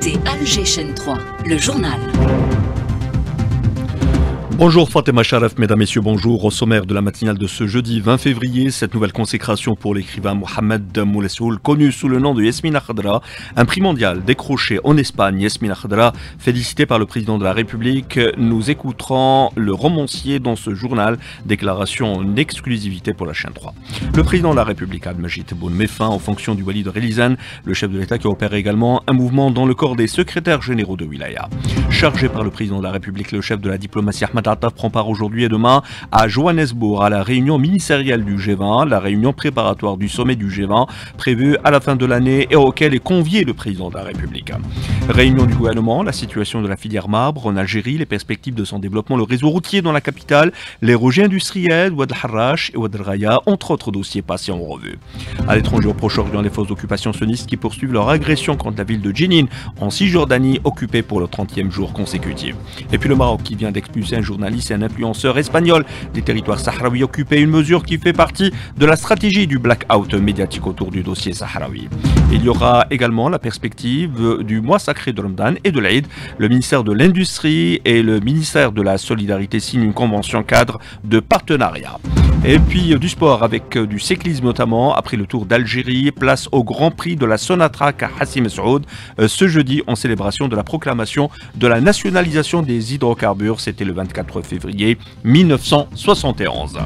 écoutez Alger Chaîne 3, le journal. Bonjour Fatima Sharaf, mesdames, messieurs, bonjour. Au sommaire de la matinale de ce jeudi 20 février, cette nouvelle consécration pour l'écrivain Mohamed Moulessoul, connu sous le nom de Yasmina Khadra, un prix mondial décroché en Espagne. Yasmina Khadra, félicitée par le président de la République. Nous écouterons le romancier dans ce journal, déclaration en exclusivité pour la chaîne 3. Le président de la République, Abdelmajid Tebboune, met fin aux fonctions du Wali de Relizane, le chef de l'État qui opère également un mouvement dans le corps des secrétaires généraux de Wilaya. Chargé par le président de la République, le chef de la diplomatie Ahmed Attaf prend part aujourd'hui et demain à Johannesburg à la réunion ministérielle du G20, la réunion préparatoire du sommet du G20 prévue à la fin de l'année et auquel est convié le président de la République. Réunion du gouvernement, la situation de la filière marbre en Algérie, les perspectives de son développement, le réseau routier dans la capitale, les rejets industriels, Ouad el-Harrach et Ouad el-Raya, entre autres dossiers passés en revue. À l'étranger, au Proche-Orient, les forces d'occupation sionistes qui poursuivent leur agression contre la ville de Jenin en Cisjordanie, occupée pour le 30e jour consécutif. Et puis le Maroc qui vient d'expulser un journaliste et un influenceur espagnol des territoires sahraouis occupés, une mesure qui fait partie de la stratégie du blackout médiatique autour du dossier sahraoui. Il y aura également la perspective du mois sacré de Ramadan et de l'Aïd. Le ministère de l'Industrie et le ministère de la Solidarité signent une convention cadre de partenariat. Et puis du sport avec du cyclisme notamment, après le Tour d'Algérie, place au Grand Prix de la Sonatrach à Hassi Messoud ce jeudi en célébration de la proclamation de la nationalisation des hydrocarbures. C'était le 24 février 1971.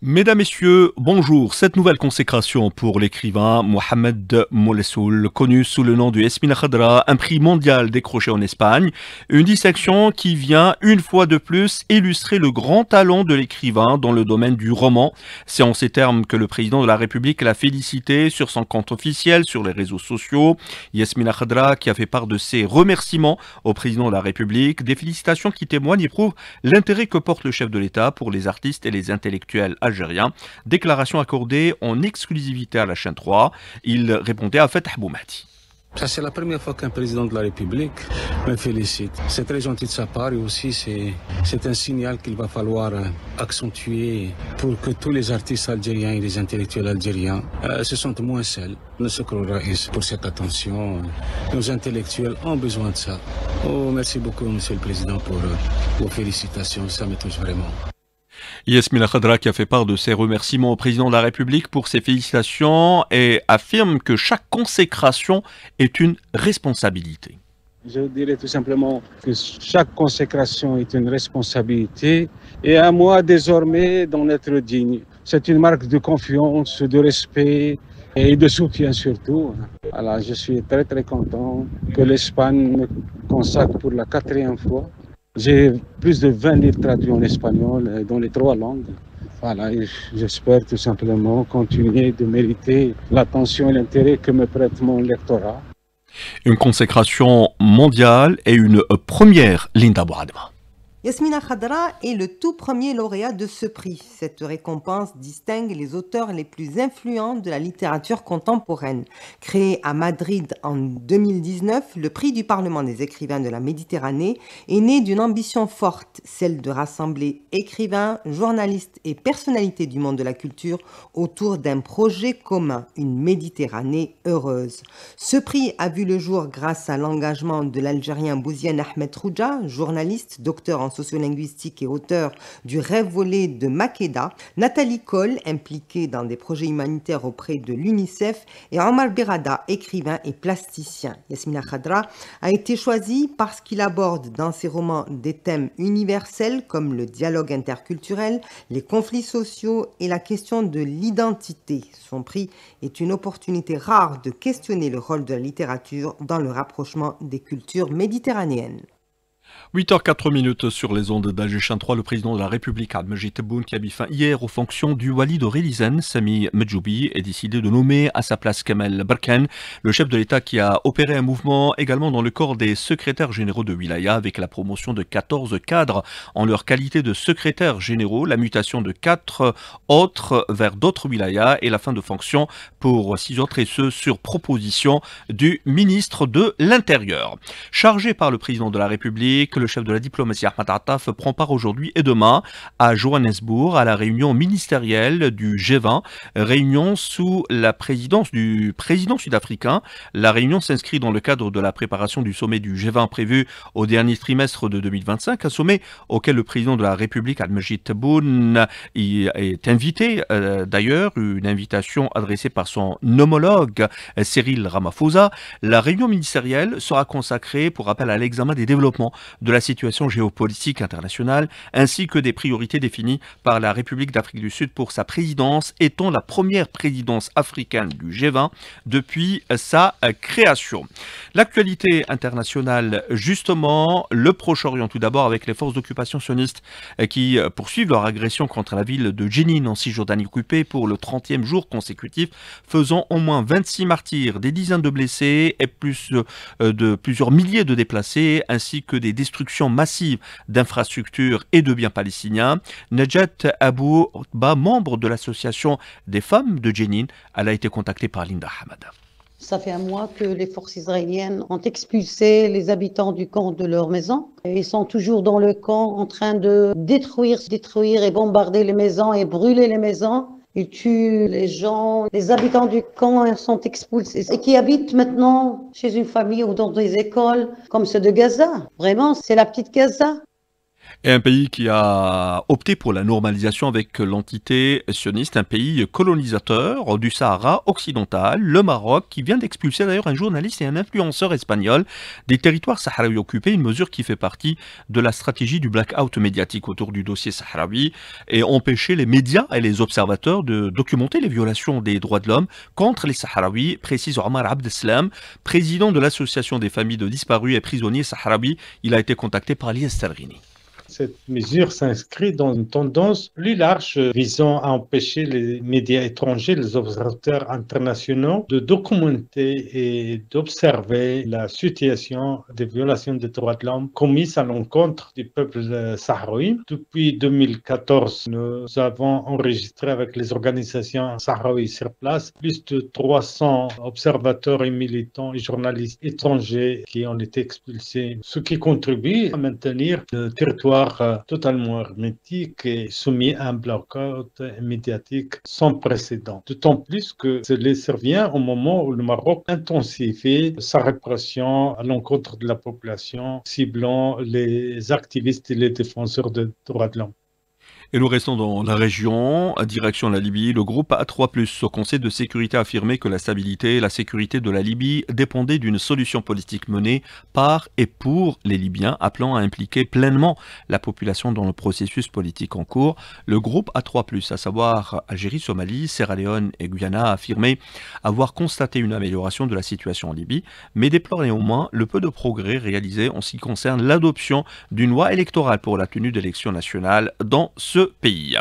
Mesdames, Messieurs, bonjour. Cette nouvelle consécration pour l'écrivain Mohamed Moulessoul, connu sous le nom de Yasmina Khadra, un prix mondial décroché en Espagne, une distinction qui vient une fois de plus illustrer le grand talent de l'écrivain dans le domaine du roman. C'est en ces termes que le président de la République l'a félicité sur son compte officiel sur les réseaux sociaux. Yasmina Khadra qui a fait part de ses remerciements au président de la République, des félicitations qui témoignent et prouvent l'intérêt que porte le chef de l'État pour les artistes et les intellectuels algériens. Déclaration accordée en exclusivité à la chaîne 3. Il répondait à Fatah Boumahdi. Ça, c'est la première fois qu'un président de la République me félicite. C'est très gentil de sa part et aussi c'est un signal qu'il va falloir accentuer pour que tous les artistes algériens et les intellectuels algériens se sentent moins seuls. Ne se croira pour cette attention. Nos intellectuels ont besoin de ça. Oh, merci beaucoup, Monsieur le Président, pour vos félicitations. Ça me touche vraiment. Yasmina Khadra qui a fait part de ses remerciements au président de la République pour ses félicitations et affirme que chaque consécration est une responsabilité. Je dirais tout simplement que chaque consécration est une responsabilité et à moi désormais d'en être digne. C'est une marque de confiance, de respect et de soutien surtout. Alors, je suis très content que l'Espagne me consacre pour la 4e fois. J'ai plus de 20 livres traduits en espagnol dans les 3 langues. Voilà, et j'espère tout simplement continuer de mériter l'attention et l'intérêt que me prête mon lectorat. Une consécration mondiale et une première, Linda Bouadma. Yasmina Khadra est le tout premier lauréat de ce prix. Cette récompense distingue les auteurs les plus influents de la littérature contemporaine. Créé à Madrid en 2019, le prix du Parlement des écrivains de la Méditerranée est né d'une ambition forte, celle de rassembler écrivains, journalistes et personnalités du monde de la culture autour d'un projet commun, une Méditerranée heureuse. Ce prix a vu le jour grâce à l'engagement de l'Algérien Bouziane Ahmed Rouja, journaliste, docteur en sociolinguistique et auteur du Rêve volé de Makeda, Nathalie Cole, impliquée dans des projets humanitaires auprès de l'UNICEF, et Omar Berada, écrivain et plasticien. Yasmina Khadra a été choisi parce qu'il aborde dans ses romans des thèmes universels comme le dialogue interculturel, les conflits sociaux et la question de l'identité. Son prix est une opportunité rare de questionner le rôle de la littérature dans le rapprochement des cultures méditerranéennes. 8h04 sur les ondes d'Alger Chaîne 3, le président de la République, Abdelmajid Tebboune, qui a mis fin hier aux fonctions du Wali de Relizane, Sami Medjoubi, est décidé de nommer à sa place Kamel Berken, le chef de l'État qui a opéré un mouvement également dans le corps des secrétaires généraux de Wilaya, avec la promotion de 14 cadres en leur qualité de secrétaires généraux, la mutation de 4 autres vers d'autres Wilayas et la fin de fonction pour 6 autres, et ce sur proposition du ministre de l'Intérieur. Chargé par le président de la République, l'Afrique, le chef de la diplomatie Ahmed Attaf prend part aujourd'hui et demain à Johannesburg à la réunion ministérielle du G20, réunion sous la présidence du président sud-africain. La réunion s'inscrit dans le cadre de la préparation du sommet du G20 prévu au dernier trimestre de 2025, un sommet auquel le président de la République, Al-Majid Tebboune, est invité. D'ailleurs, une invitation adressée par son homologue Cyril Ramaphosa. La réunion ministérielle sera consacrée, pour rappel, à l'examen des développements de la situation géopolitique internationale, ainsi que des priorités définies par la République d'Afrique du Sud pour sa présidence, étant la première présidence africaine du G20 depuis sa création. L'actualité internationale, justement, le Proche-Orient tout d'abord, avec les forces d'occupation sionistes qui poursuivent leur agression contre la ville de Jenin en Cisjordanie occupée pour le 30e jour consécutif, faisant au moins 26 martyrs, des dizaines de blessés et plusieurs milliers de déplacés, ainsi que des destructions massives d'infrastructures et de biens palestiniens. Najat Abou Ba, membre de l'association des femmes de Jenin, elle a été contactée par Linda Hamada. Ça fait un mois que les forces israéliennes ont expulsé les habitants du camp de leur maison. Ils sont toujours dans le camp en train de détruire et bombarder les maisons et brûler les maisons. Ils tuent les gens. Les habitants du camp sont expulsés et qui habitent maintenant chez une famille ou dans des écoles comme ceux de Gaza. Vraiment, c'est la petite Gaza. Et un pays qui a opté pour la normalisation avec l'entité sioniste, un pays colonisateur du Sahara occidental, le Maroc, qui vient d'expulser d'ailleurs un journaliste et un influenceur espagnol des territoires sahraouis occupés, une mesure qui fait partie de la stratégie du blackout médiatique autour du dossier sahraoui et empêcher les médias et les observateurs de documenter les violations des droits de l'homme contre les Sahraouis, précise Omar Abdeslam, président de l'association des familles de disparus et prisonniers sahraouis. Il a été contacté par Lies Terghini. Cette mesure s'inscrit dans une tendance plus large visant à empêcher les médias étrangers, les observateurs internationaux de documenter et d'observer la situation des violations des droits de l'homme commises à l'encontre du peuple sahraoui. Depuis 2014, nous avons enregistré avec les organisations sahraouies sur place plus de 300 observateurs et militants et journalistes étrangers qui ont été expulsés, ce qui contribue à maintenir le territoire totalement hermétique et soumis à un blackout médiatique sans précédent. D'autant plus que cela survient au moment où le Maroc intensifie sa répression à l'encontre de la population, ciblant les activistes et les défenseurs des droits de l'homme. Et nous restons dans la région, à direction la Libye. Le groupe A3+, au Conseil de sécurité, a affirmé que la stabilité et la sécurité de la Libye dépendaient d'une solution politique menée par et pour les Libyens, appelant à impliquer pleinement la population dans le processus politique en cours. Le groupe A3+, à savoir Algérie, Somalie, Sierra Leone et Guyana, a affirmé avoir constaté une amélioration de la situation en Libye, mais déplore néanmoins le peu de progrès réalisés en ce qui concerne l'adoption d'une loi électorale pour la tenue d'élections nationales dans ce pays.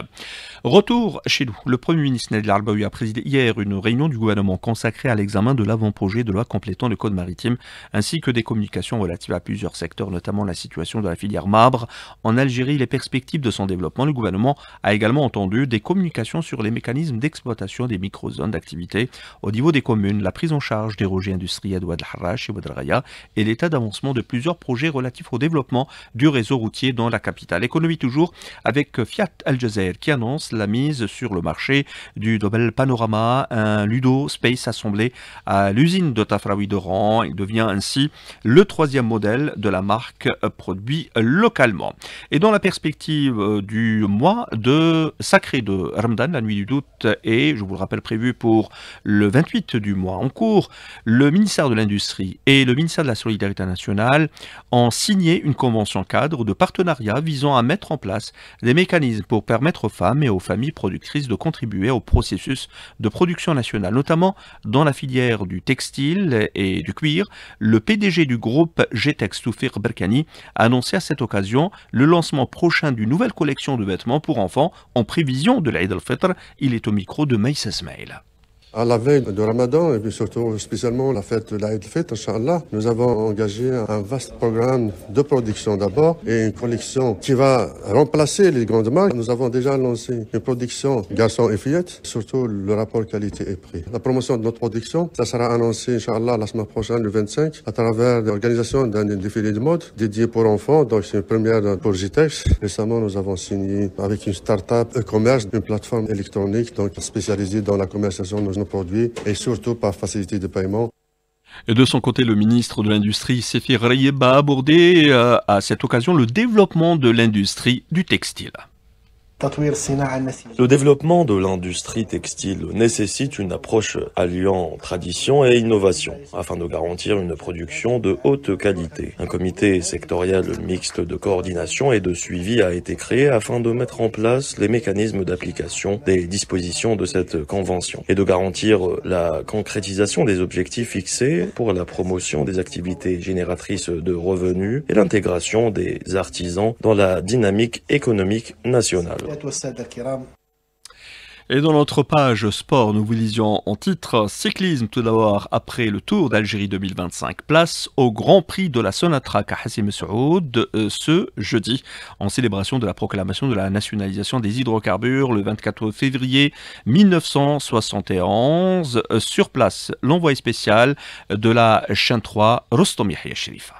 Retour chez nous. Le Premier ministre Nabil Al-Baoui a présidé hier une réunion du gouvernement consacrée à l'examen de l'avant-projet de loi complétant le code maritime ainsi que des communications relatives à plusieurs secteurs, notamment la situation de la filière marbre en Algérie et les perspectives de son développement. Le gouvernement a également entendu des communications sur les mécanismes d'exploitation des micro-zones d'activité au niveau des communes, la prise en charge des rejets industriels de Ouad el-Harrach et Ouad el-Raya et l'état d'avancement de plusieurs projets relatifs au développement du réseau routier dans la capitale. Économie toujours avec Fiat Al Jazeera qui annonce la mise sur le marché du Nobel Panorama, un Ludo Space assemblé à l'usine de Tafraoui d'Oran. Il devient ainsi le troisième modèle de la marque produit localement. Et dans la perspective du mois sacré de Ramadan, la nuit du doute, et je vous le rappelle prévu pour le 28 du mois en cours, le ministère de l'Industrie et le ministère de la Solidarité nationale ont signé une convention cadre de partenariat visant à mettre en place des mécanismes pour permettre aux femmes et aux familles productrices de contribuer au processus de production nationale, notamment dans la filière du textile et du cuir. Le PDG du groupe G-Tex, Toufir Berkani, a annoncé à cette occasion le lancement prochain d'une nouvelle collection de vêtements pour enfants en prévision de l'Aïd al-Fitr. Il est au micro de Maïs Esmail. À la veille de Ramadan, et puis surtout spécialement la fête de l'Aïd al-Fitr, Inch'Allah, nous avons engagé un vaste programme de production d'abord et une collection qui va remplacer les grandes marques. Nous avons déjà lancé une production garçons et fillettes, surtout le rapport qualité et prix. La promotion de notre production, ça sera annoncé, Inch'Allah, la semaine prochaine, le 25, à travers l'organisation d'un défilé de mode dédié pour enfants. Donc c'est une première pour JTEX. Récemment, nous avons signé avec une start-up e-commerce, une plateforme électronique donc spécialisée dans la commercialisation de nos produits et surtout par facilité de paiement. Et de son côté, le ministre de l'Industrie, Séfir Rayeb, a abordé à cette occasion le développement de l'industrie du textile. Le développement de l'industrie textile nécessite une approche alliant tradition et innovation afin de garantir une production de haute qualité. Un comité sectoriel mixte de coordination et de suivi a été créé afin de mettre en place les mécanismes d'application des dispositions de cette convention et de garantir la concrétisation des objectifs fixés pour la promotion des activités génératrices de revenus et l'intégration des artisans dans la dynamique économique nationale. Et dans notre page sport, nous vous lisions en titre cyclisme tout d'abord après le Tour d'Algérie 2025. Place au Grand Prix de la Sonatrach à Hassim Saoud ce jeudi en célébration de la proclamation de la nationalisation des hydrocarbures le 24 février 1971. Sur place, l'envoyé spécial de la chaîne 3, Rostom Yahya Sherifa.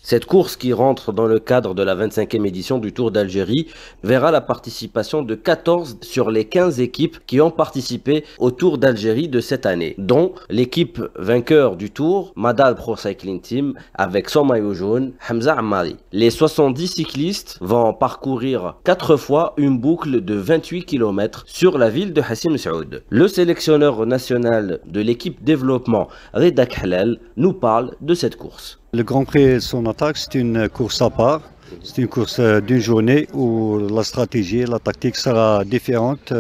Cette course qui rentre dans le cadre de la 25e édition du Tour d'Algérie verra la participation de 14 sur les 15 équipes qui ont participé au Tour d'Algérie de cette année, dont l'équipe vainqueur du Tour, Madal Pro Cycling Team, avec son maillot jaune, Hamza Ammari. Les 70 cyclistes vont parcourir 4 fois une boucle de 28 km sur la ville de Hassim Saoud. Le sélectionneur national de l'équipe développement, Reda Khalel, nous parle de cette course. Le Grand Prix Sonatrach, c'est une course à part. C'est une course d'une journée où la stratégie et la tactique sera différente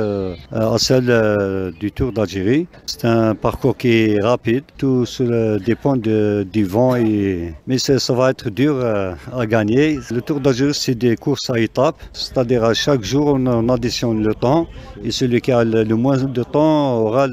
à celle du Tour d'Algérie. C'est un parcours qui est rapide, tout dépend du vent, mais ça va être dur à gagner. Le Tour d'Algérie, c'est des courses à étapes, c'est-à-dire à chaque jour on additionne le temps et celui qui a le moins de temps aura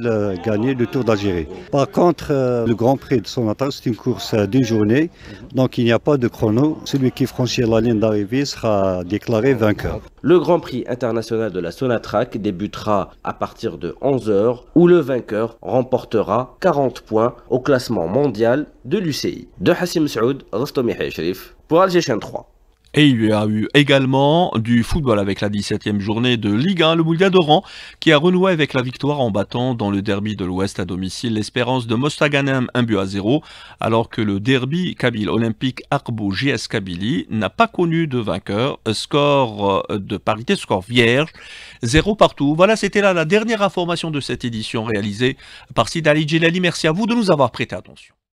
gagné le Tour d'Algérie. Par contre, le Grand Prix de Sonatrach, c'est une course d'une journée, donc il n'y a pas de chrono. Celui qui franchit la ligne d'arrivée sera déclaré vainqueur. Le Grand Prix international de la Sonatrach débutera à partir de 11h où le vainqueur remportera 40 points au classement mondial de l'UCI. De Hassim Saoud, Rostom Yahya Sherif pour Alger Chaîne 3. Et il y a eu également du football avec la 17e journée de Ligue 1, le Moulia d'Oran, qui a renoué avec la victoire en battant dans le derby de l'Ouest à domicile l'Espérance de Mostaganem 1-0, alors que le derby Kabyle Olympique Arbou JS Kabylie n'a pas connu de vainqueur. Score de parité, score vierge, 0 partout. Voilà, c'était là la dernière information de cette édition réalisée par Sid Ali Djelali. Merci à vous de nous avoir prêté attention.